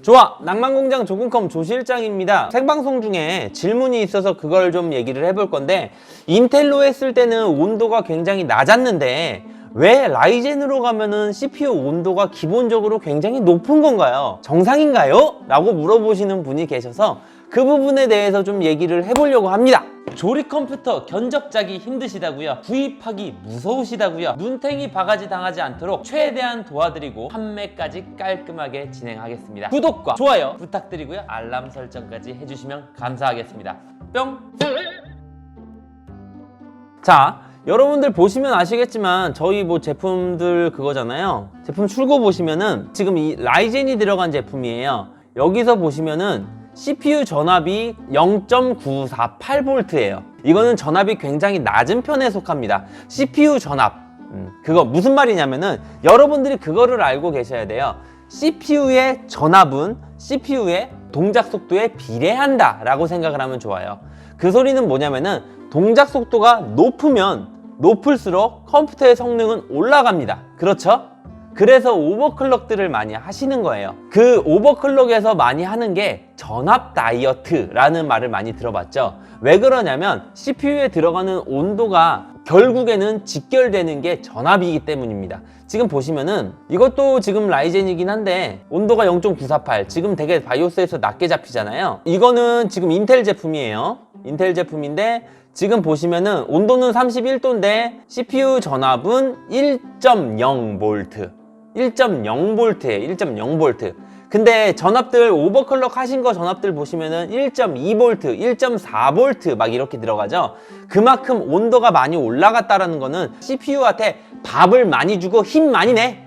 좋아! 낭만공장 조근컴 조실장입니다. 생방송 중에 질문이 있어서 그걸 좀 얘기를 해볼 건데, 인텔로 했을 때는 온도가 굉장히 낮았는데 왜 라이젠으로 가면은 CPU 온도가 기본적으로 굉장히 높은 건가요? 정상인가요? 라고 물어보시는 분이 계셔서 그 부분에 대해서 좀 얘기를 해보려고 합니다. 조립 컴퓨터 견적자기 힘드시다고요? 구입하기 무서우시다고요? 눈탱이 바가지 당하지 않도록 최대한 도와드리고 판매까지 깔끔하게 진행하겠습니다. 구독과 좋아요 부탁드리고요. 알람 설정까지 해주시면 감사하겠습니다. 뿅! 자, 여러분들 보시면 아시겠지만 저희 뭐 제품들 그거잖아요. 제품 출고 보시면은 지금 이 라이젠이 들어간 제품이에요. 여기서 보시면은 CPU 전압이 0.948V예요. 이거는 전압이 굉장히 낮은 편에 속합니다. CPU 전압. 그거 무슨 말이냐면은 여러분들이 그거를 알고 계셔야 돼요. CPU의 전압은 CPU의 동작 속도에 비례한다 라고 생각을 하면 좋아요. 그 소리는 뭐냐면은 동작 속도가 높으면 높을수록 컴퓨터의 성능은 올라갑니다. 그렇죠? 그래서 오버클럭들을 많이 하시는 거예요. 그 오버클럭에서 많이 하는 게 전압 다이어트라는 말을 많이 들어봤죠. 왜 그러냐면 CPU에 들어가는 온도가 결국에는 직결되는 게 전압이기 때문입니다. 지금 보시면은 이것도 지금 라이젠이긴 한데 온도가 0.948, 지금 되게 바이오스에서 낮게 잡히잖아요. 이거는 지금 인텔 제품이에요. 인텔 제품인데 지금 보시면은 온도는 31도인데 CPU 전압은 1.0V 1.0V예요. 1.0V. 근데 전압들 오버클럭 하신 거 전압들 보시면은 1.2V, 1.4V 막 이렇게 들어가죠. 그만큼 온도가 많이 올라갔다라는 거는 CPU한테 밥을 많이 주고 힘 많이 내.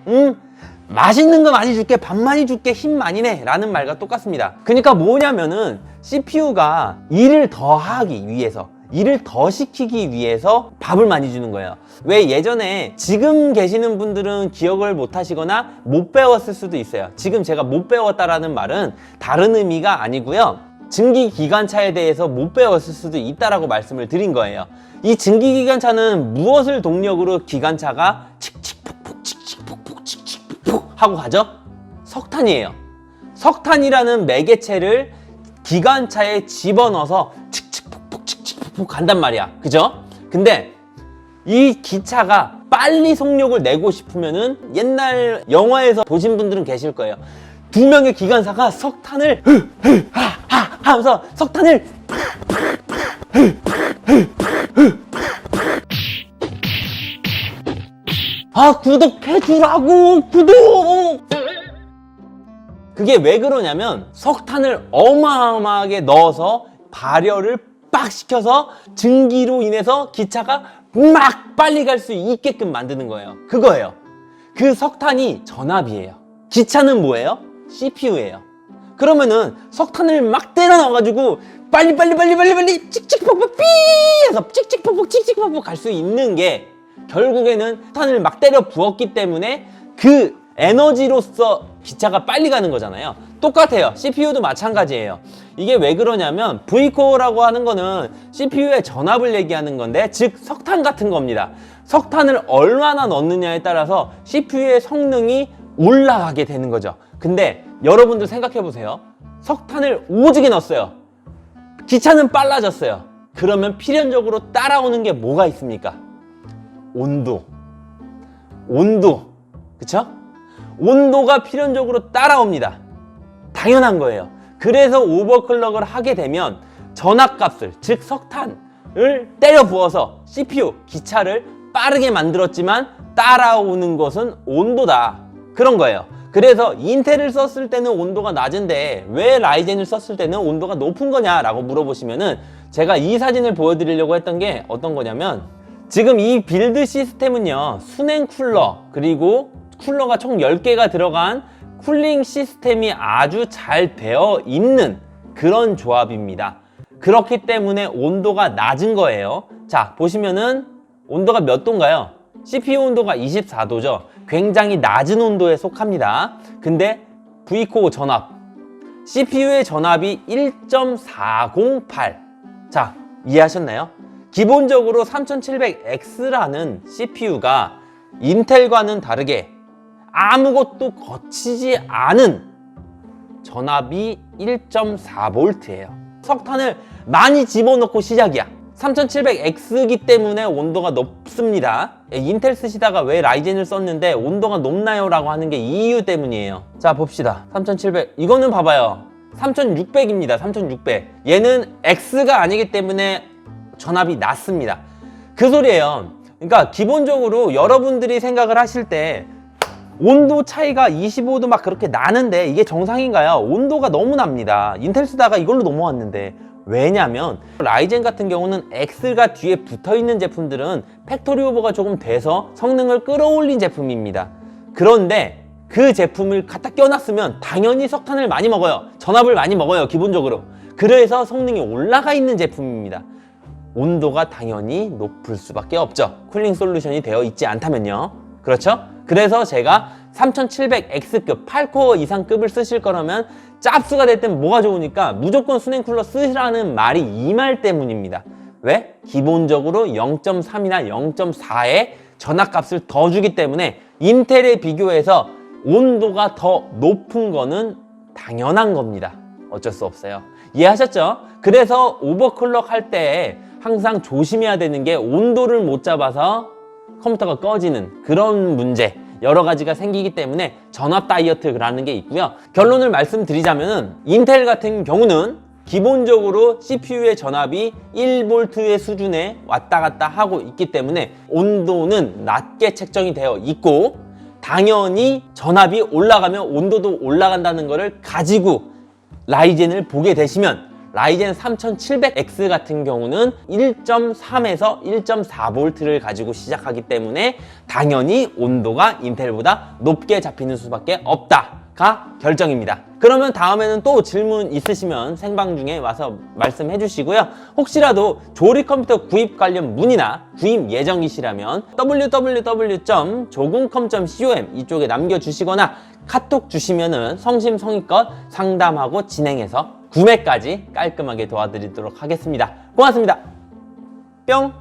맛있는 거 많이 줄게, 밥 많이 줄게, 힘 많이 내 라는 말과 똑같습니다. 그러니까 뭐냐면은 CPU가 일을 더 하기 위해서, 일을 더 시키기 위해서 밥을 많이 주는 거예요. 왜 예전에 지금 계시는 분들은 기억을 못 하시거나 못 배웠을 수도 있어요. 지금 제가 못 배웠다라는 말은 다른 의미가 아니고요. 증기기관차에 대해서 못 배웠을 수도 있다라고 말씀을 드린 거예요. 이 증기기관차는 무엇을 동력으로 기관차가 칙칙폭폭 칙칙폭폭 칙칙폭폭 하고 가죠? 석탄이에요. 석탄이라는 매개체를 기관차에 집어넣어서 칙칙폭폭 칙칙폭폭 간단 말이야. 그죠? 근데 이 기차가 빨리 속력을 내고 싶으면은 옛날 영화에서 보신 분들은 계실 거예요. 두 명의 기관사가 석탄을 하면서 석탄을 구독해주라고, 구독! 그게 왜 그러냐면 석탄을 어마어마하게 넣어서 발열을 빡 시켜서 증기로 인해서 기차가 막 빨리 갈 수 있게끔 만드는 거예요. 그거예요. 그 석탄이 전압이에요. 기차는 뭐예요? CPU예요. 그러면은 석탄을 막 때려 넣어가지고 빨리 찍찍폭폭 삐 해서 찍찍폭폭 갈 수 있는 게 결국에는 석탄을 막 때려 부었기 때문에 그 에너지로서 기차가 빨리 가는 거잖아요. 똑같아요. CPU도 마찬가지예요. 이게 왜 그러냐면 V코어라고 하는 거는 CPU의 전압을 얘기하는 건데, 즉 석탄 같은 겁니다. 석탄을 얼마나 넣느냐에 따라서 CPU의 성능이 올라가게 되는 거죠. 근데 여러분들 생각해 보세요. 석탄을 오지게 넣었어요. 기차는 빨라졌어요. 그러면 필연적으로 따라오는 게 뭐가 있습니까? 온도. 그쵸? 온도가 필연적으로 따라옵니다. 당연한 거예요. 그래서 오버클럭을 하게 되면 전압값을, 즉 석탄을 때려 부어서 CPU, 기차를 빠르게 만들었지만 따라오는 것은 온도다. 그런 거예요. 그래서 인텔을 썼을 때는 온도가 낮은데 왜 라이젠을 썼을 때는 온도가 높은 거냐라고 물어보시면은 제가 이 사진을 보여드리려고 했던 게 어떤 거냐면, 지금 이 빌드 시스템은요, 순행 쿨러, 그리고 쿨러가 총 10개가 들어간 쿨링 시스템이 아주 잘 되어 있는 그런 조합입니다. 그렇기 때문에 온도가 낮은 거예요. 자, 보시면은 온도가 몇 도인가요? CPU 온도가 24도죠. 굉장히 낮은 온도에 속합니다. 근데 V코어 전압, CPU의 전압이 1.408. 자, 이해하셨나요? 기본적으로 3700X라는 CPU가 인텔과는 다르게 아무것도 거치지 않은 전압이 1.4V예요. 석탄을 많이 집어넣고 시작이야. 3700X이기 때문에 온도가 높습니다. 인텔 쓰시다가 왜 라이젠을 썼는데 온도가 높나요? 라고 하는 게 이 이유 때문이에요. 자, 봅시다. 3700 이거는 봐봐요. 3600입니다. 3600. 얘는 X가 아니기 때문에 전압이 낮습니다. 그 소리예요. 그러니까 기본적으로 여러분들이 생각을 하실 때 온도 차이가 25도 막 그렇게 나는데 이게 정상인가요? 온도가 너무 납니다. 인텔 쓰다가 이걸로 넘어왔는데, 왜냐면 라이젠 같은 경우는 X가 뒤에 붙어있는 제품들은 팩토리 오버가 조금 돼서 성능을 끌어올린 제품입니다. 그런데 그 제품을 갖다 껴놨으면 당연히 석탄을 많이 먹어요. 전압을 많이 먹어요, 기본적으로. 그래서 성능이 올라가 있는 제품입니다. 온도가 당연히 높을 수밖에 없죠. 쿨링 솔루션이 되어 있지 않다면요. 그렇죠? 그래서 제가 3700X급 8코어 이상급을 쓰실 거라면 짭수가 됐든 뭐가 좋으니까 무조건 수냉 쿨러 쓰시라는 말이 이 말 때문입니다. 왜? 기본적으로 0.3이나 0.4의 전압값을 더 주기 때문에 인텔에 비교해서 온도가 더 높은 거는 당연한 겁니다. 어쩔 수 없어요. 이해하셨죠? 그래서 오버클럭 할 때 항상 조심해야 되는 게 온도를 못 잡아서 컴퓨터가 꺼지는 그런 문제, 여러 가지가 생기기 때문에 전압 다이어트라는 게 있고요. 결론을 말씀드리자면 인텔 같은 경우는 기본적으로 CPU의 전압이 1V의 수준에 왔다 갔다 하고 있기 때문에 온도는 낮게 책정이 되어 있고, 당연히 전압이 올라가면 온도도 올라간다는 것을 가지고 라이젠을 보게 되시면 라이젠 3700X 같은 경우는 1.3에서 1.4V를 가지고 시작하기 때문에 당연히 온도가 인텔보다 높게 잡히는 수밖에 없다가 결정입니다. 그러면 다음에는 또 질문 있으시면 생방 중에 와서 말씀해 주시고요. 혹시라도 조립 컴퓨터 구입 관련 문의나 구입 예정이시라면 www.조공컴.com 이쪽에 남겨주시거나 카톡 주시면은 성심성의껏 상담하고 진행해서 구매까지 깔끔하게 도와드리도록 하겠습니다. 고맙습니다. 뿅!